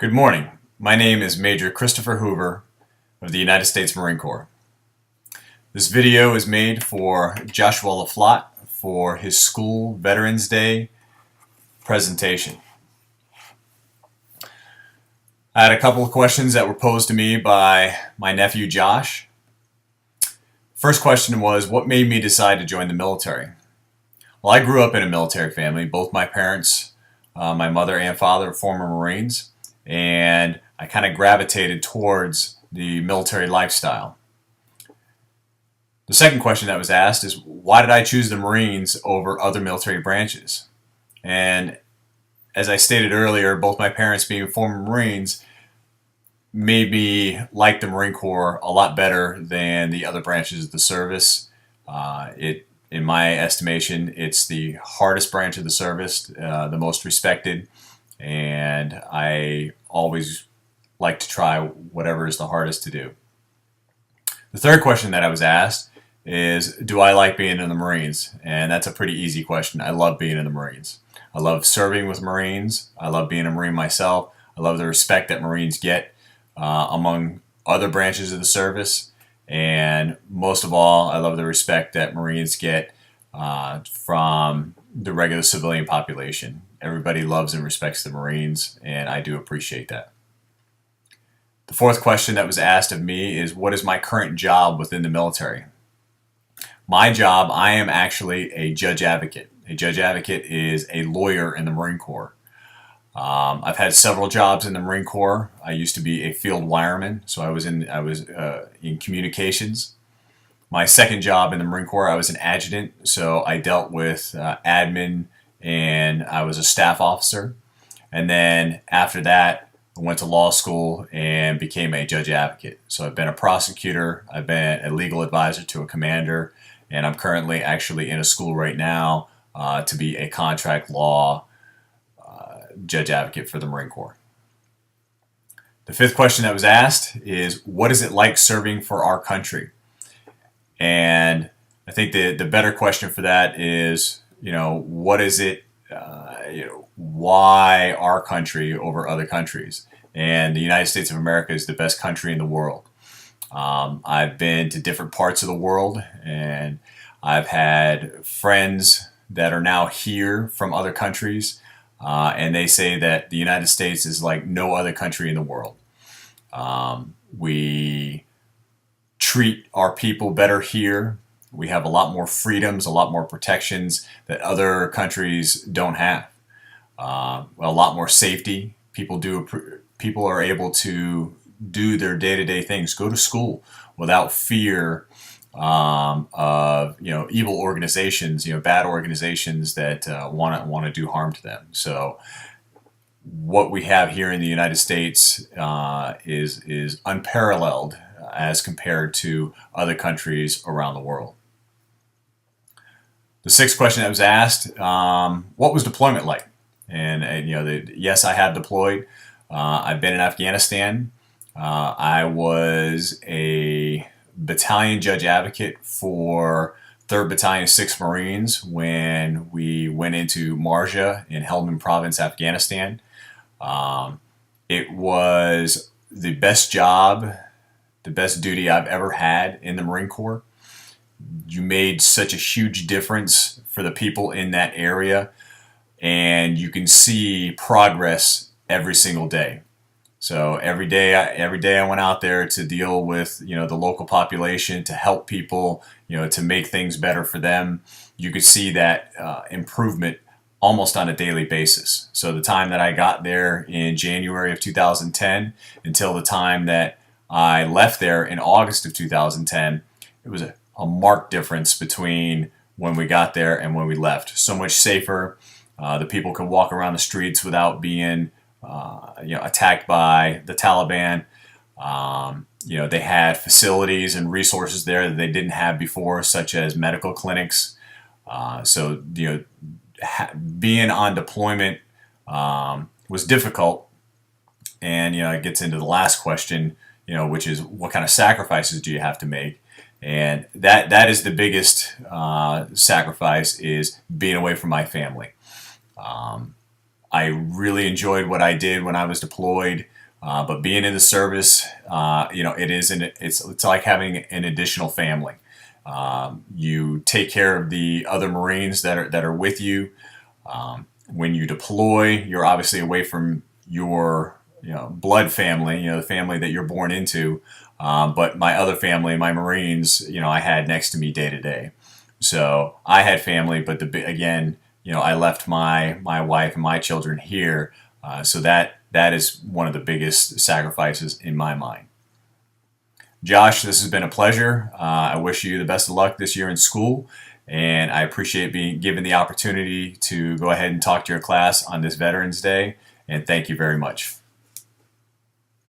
Good morning. My name is Major Christopher Hoover of the United States Marine Corps. This video is made for Josh Laflotte for his school Veterans Day presentation. I had a couple of questions that were posed to me by my nephew Josh. First question was, what made me decide to join the military? Well, I grew up in a military family. Both my parents, my mother and father, were former Marines, and I kind of gravitated towards the military lifestyle. The second question that was asked is, why did I choose the Marines over other military branches? And as I stated earlier, both my parents being former Marines made me like the Marine Corps a lot better than the other branches of the service. In my estimation, it's the hardest branch of the service, the most respected, and I always like to try whatever is the hardest to do. The third question that I was asked is, do I like being in the Marines? And that's a pretty easy question. I love being in the Marines. I love serving with Marines. I love being a Marine myself. I love the respect that Marines get among other branches of the service. And most of all, I love the respect that Marines get from the regular civilian population. Everybody loves and respects the Marines, and I do appreciate that. The fourth question that was asked of me is, what is my current job within the military? My job, I am actually a judge advocate. A judge advocate is a lawyer in the Marine Corps. I've had several jobs in the Marine Corps. I used to be a field wireman, so I was in communications. My second job in the Marine Corps, I was an adjutant, so I dealt with admin, and I was a staff officer. And then after that, I went to law school and became a judge advocate. So I've been a prosecutor, I've been a legal advisor to a commander, and I'm currently actually in a school right now to be a contract law judge advocate for the Marine Corps. The fifth question that was asked is, what is it like serving for our country? And I think the better question for that is, what is it, why our country over other countries? And the United States of America is the best country in the world. I've been to different parts of the world, and I've had friends that are now here from other countries, and they say that the United States is like no other country in the world. We treat our people better here. We have a lot more freedoms, a lot more protections that other countries don't have. A lot more safety. People are able to do their day-to-day things, go to school without fear of evil organizations, bad organizations that want to do harm to them. So what we have here in the United States is unparalleled as compared to other countries around the world. The sixth question that was asked, what was deployment like? And yes, I have deployed. I've been in Afghanistan. I was a battalion judge advocate for 3rd Battalion 6th Marines when we went into Marja in Helmand Province, Afghanistan. It was the best job, the best duty I've ever had in the Marine Corps. You made such a huge difference for the people in that area, and you can see progress every single day. So every day I went out there to deal with the local population, to help people, to make things better for them. You could see that improvement almost on a daily basis. So the time that I got there in January of 2010 until the time that I left there in August of 2010, it was a marked difference between when we got there and when we left. So much safer. The people could walk around the streets without being attacked by the Taliban. They had facilities and resources there that they didn't have before, such as medical clinics. So being on deployment was difficult. And it gets into the last question, which is, what kind of sacrifices do you have to make? And that is the biggest sacrifice, is being away from my family. I really enjoyed what I did when I was deployed. But being in the service, it's like having an additional family. You take care of the other Marines that are with you. When you deploy, you're obviously away from your blood family, the family that you're born into. But my other family, my Marines, I had next to me day to day. So I had family, but again, I left my wife and my children here. So that is one of the biggest sacrifices in my mind. Josh, this has been a pleasure. I wish you the best of luck this year in school, and I appreciate being given the opportunity to go ahead and talk to your class on this Veterans Day, and thank you very much.